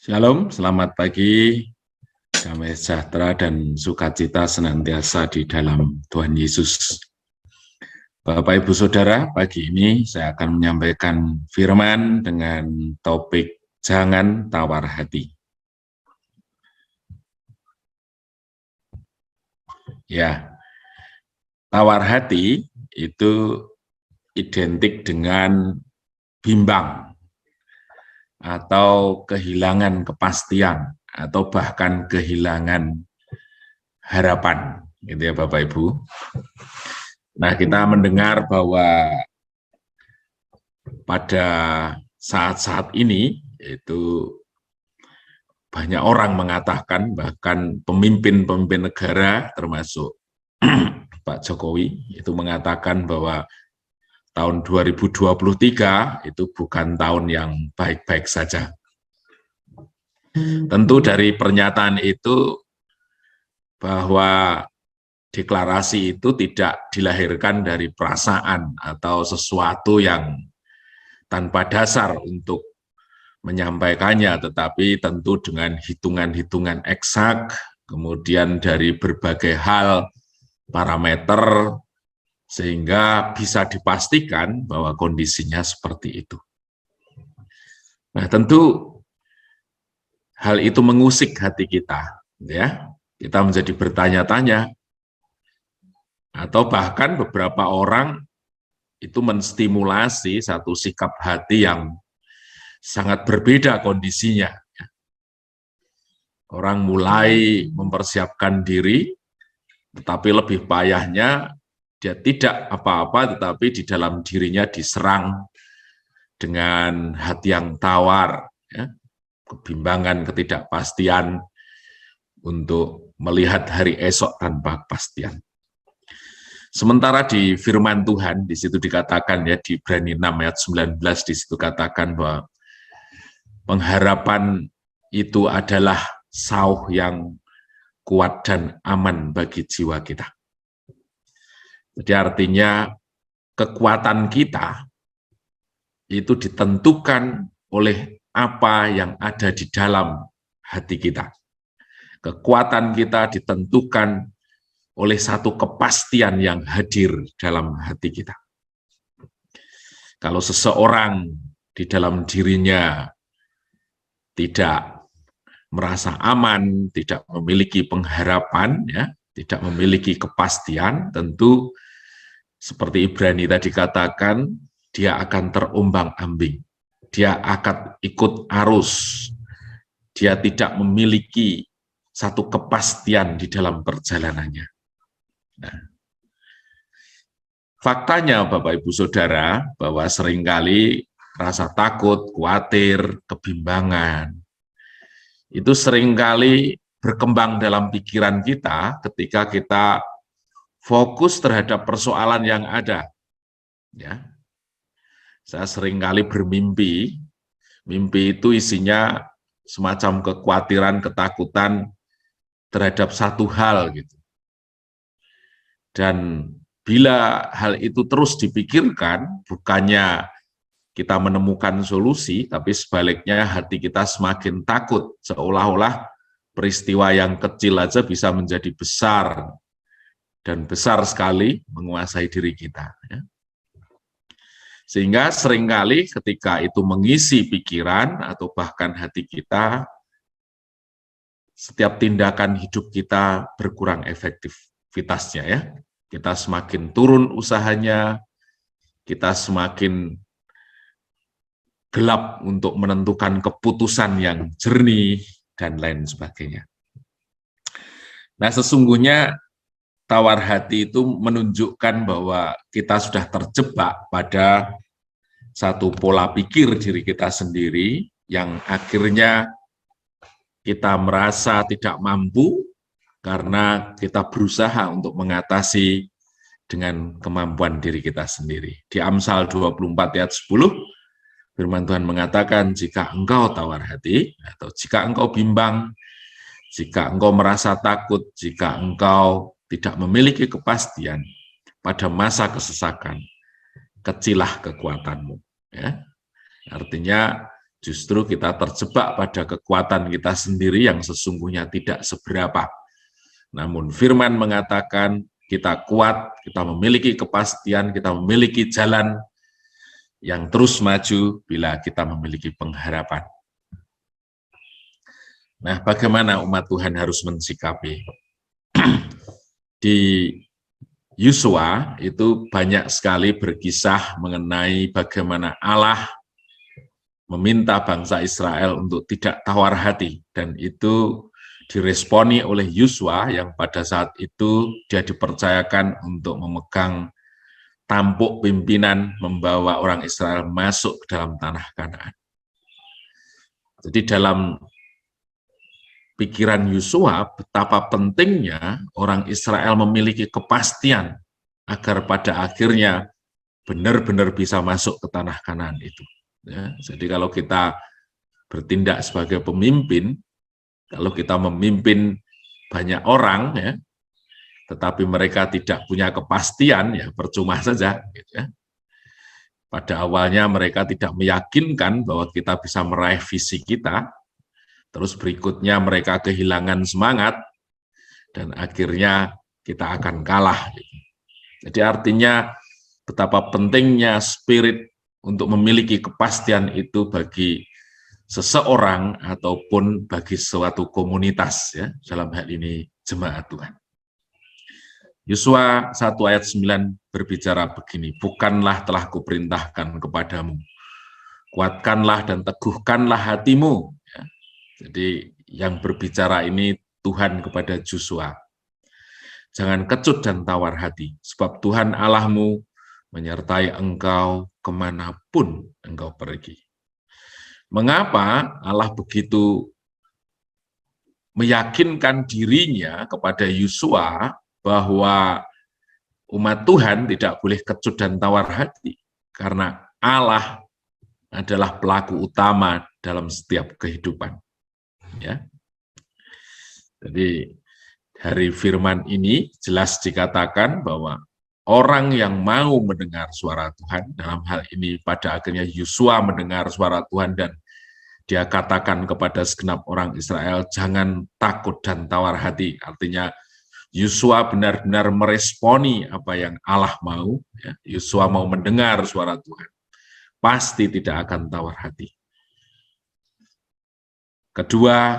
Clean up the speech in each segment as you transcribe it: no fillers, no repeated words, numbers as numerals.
Shalom, selamat pagi, damai sejahtera dan sukacita senantiasa di dalam Tuhan Yesus. Bapak Ibu Saudara, pagi ini saya akan menyampaikan firman dengan topik jangan tawar hati. Ya, tawar hati itu identik dengan bimbang atau kehilangan kepastian atau bahkan kehilangan harapan, gitu ya Bapak Ibu. Nah, kita mendengar bahwa pada saat-saat ini itu banyak orang mengatakan, bahkan pemimpin-pemimpin negara termasuk Pak Jokowi itu mengatakan bahwa tahun 2023 itu bukan tahun yang baik-baik saja. Tentu dari pernyataan itu bahwa deklarasi itu tidak dilahirkan dari perasaan atau sesuatu yang tanpa dasar untuk menyampaikannya, tetapi tentu dengan hitungan-hitungan eksak, kemudian dari berbagai hal, parameter, sehingga bisa dipastikan bahwa kondisinya seperti itu. Nah, tentu hal itu mengusik hati kita, ya. Kita menjadi bertanya-tanya, atau bahkan beberapa orang itu menstimulasi satu sikap hati yang sangat berbeda kondisinya. Orang mulai mempersiapkan diri, tetapi lebih payahnya dia tidak apa-apa, tetapi di dalam dirinya diserang dengan hati yang tawar, ya, kebimbangan, ketidakpastian untuk melihat hari esok tanpa kepastian. Sementara di firman Tuhan, di situ dikatakan, ya, di Ibrani 6 ayat 19, di situ katakan bahwa pengharapan itu adalah sauh yang kuat dan aman bagi jiwa kita. Jadi artinya kekuatan kita itu ditentukan oleh apa yang ada di dalam hati kita. Kekuatan kita ditentukan oleh satu kepastian yang hadir dalam hati kita. Kalau seseorang di dalam dirinya tidak merasa aman, tidak memiliki pengharapan, ya, tidak memiliki kepastian, tentu seperti Ibrani tadi katakan, dia akan terombang-ambing, dia akan ikut arus, dia tidak memiliki satu kepastian di dalam perjalanannya. Nah, faktanya Bapak Ibu Saudara, bahwa seringkali rasa takut, khawatir, kebimbangan, itu seringkali berkembang dalam pikiran kita ketika kita fokus terhadap persoalan yang ada. Ya, saya seringkali bermimpi, mimpi itu isinya semacam kekhawatiran, ketakutan terhadap satu hal gitu. Dan bila hal itu terus dipikirkan, bukannya kita menemukan solusi, tapi sebaliknya hati kita semakin takut, seolah-olah peristiwa yang kecil aja bisa menjadi besar, dan besar sekali menguasai diri kita. Ya. Sehingga seringkali ketika itu mengisi pikiran atau bahkan hati kita, setiap tindakan hidup kita berkurang efektivitasnya, ya. Kita semakin turun usahanya, kita semakin gelap untuk menentukan keputusan yang jernih, dan lain sebagainya. Nah, sesungguhnya tawar hati itu menunjukkan bahwa kita sudah terjebak pada satu pola pikir diri kita sendiri yang akhirnya kita merasa tidak mampu karena kita berusaha untuk mengatasi dengan kemampuan diri kita sendiri. Di Amsal 24 ayat 10, firman Tuhan mengatakan, jika engkau tawar hati, atau jika engkau bimbang, jika engkau merasa takut, jika engkau tidak memiliki kepastian pada masa kesesakan, kecilah kekuatanmu. Ya. Artinya Justru kita terjebak pada kekuatan kita sendiri yang sesungguhnya tidak seberapa. Namun firman mengatakan kita kuat, kita memiliki kepastian, kita memiliki jalan yang terus maju bila kita memiliki pengharapan. Nah, bagaimana umat Tuhan harus mensikapi? Di Yosua itu banyak sekali berkisah mengenai bagaimana Allah meminta bangsa Israel untuk tidak tawar hati, dan itu diresponi oleh Yosua yang pada saat itu dia dipercayakan untuk memegang tampuk pimpinan membawa orang Israel masuk ke dalam tanah Kanaan. Jadi dalam pikiran Yosua betapa pentingnya orang Israel memiliki kepastian agar pada akhirnya benar-benar bisa masuk ke tanah Kanaan itu. Ya, jadi kalau kita bertindak sebagai pemimpin, kalau kita memimpin banyak orang, ya, tetapi mereka tidak punya kepastian, ya percuma saja. Gitu ya. Pada awalnya mereka tidak meyakinkan bahwa kita bisa meraih visi kita, terus berikutnya mereka kehilangan semangat, dan akhirnya kita akan kalah. Jadi artinya betapa pentingnya spirit untuk memiliki kepastian itu bagi seseorang ataupun bagi suatu komunitas, ya, dalam hal ini jemaat Tuhan. Yosua 1 ayat 9 berbicara begini, bukanlah telah kuperintahkan kepadamu, kuatkanlah dan teguhkanlah hatimu. Ya. Jadi yang berbicara ini Tuhan kepada Yosua. Jangan kecut dan tawar hati, sebab Tuhan Allahmu menyertai engkau kemanapun engkau pergi. Mengapa Allah begitu meyakinkan dirinya kepada Yosua bahwa umat Tuhan tidak boleh kecut dan tawar hati? Karena Allah adalah pelaku utama dalam setiap kehidupan. Ya. Jadi dari firman ini jelas dikatakan bahwa orang yang mau mendengar suara Tuhan, dalam hal ini pada akhirnya Yosua mendengar suara Tuhan dan dia katakan kepada segenap orang Israel, jangan takut dan tawar hati. Artinya Yosua benar-benar meresponi apa yang Allah mau. Yosua mau mendengar suara Tuhan, pasti tidak akan tawar hati. Kedua,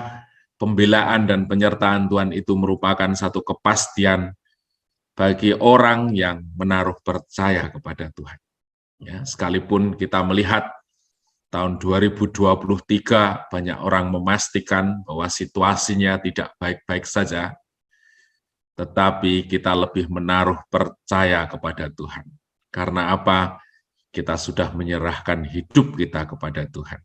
pembelaan dan penyertaan Tuhan itu merupakan satu kepastian bagi orang yang menaruh percaya kepada Tuhan. Ya, sekalipun kita melihat tahun 2023 banyak orang memastikan bahwa situasinya tidak baik-baik saja, tetapi kita lebih menaruh percaya kepada Tuhan. Karena apa? Kita sudah menyerahkan hidup kita kepada Tuhan.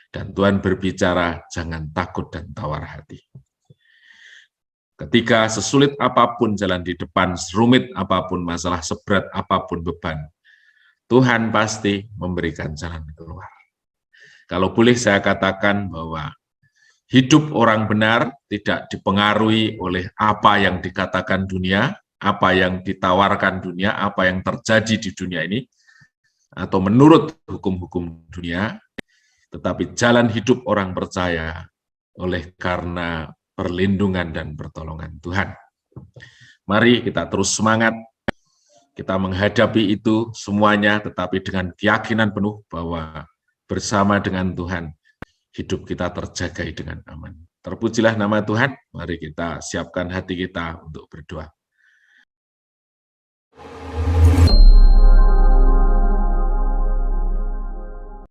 Dan Tuhan berbicara, jangan takut dan tawar hati. Ketika sesulit apapun jalan di depan, serumit apapun masalah, seberat apapun beban, Tuhan pasti memberikan jalan keluar. Kalau boleh saya katakan bahwa hidup orang benar tidak dipengaruhi oleh apa yang dikatakan dunia, apa yang ditawarkan dunia, apa yang terjadi di dunia ini, atau menurut hukum-hukum dunia, tetapi jalan hidup orang percaya oleh karena perlindungan dan pertolongan Tuhan. Mari kita terus semangat, kita menghadapi itu semuanya, tetapi dengan keyakinan penuh bahwa bersama dengan Tuhan, hidup kita terjaga dengan aman. Terpujilah nama Tuhan, mari kita siapkan hati kita untuk berdoa.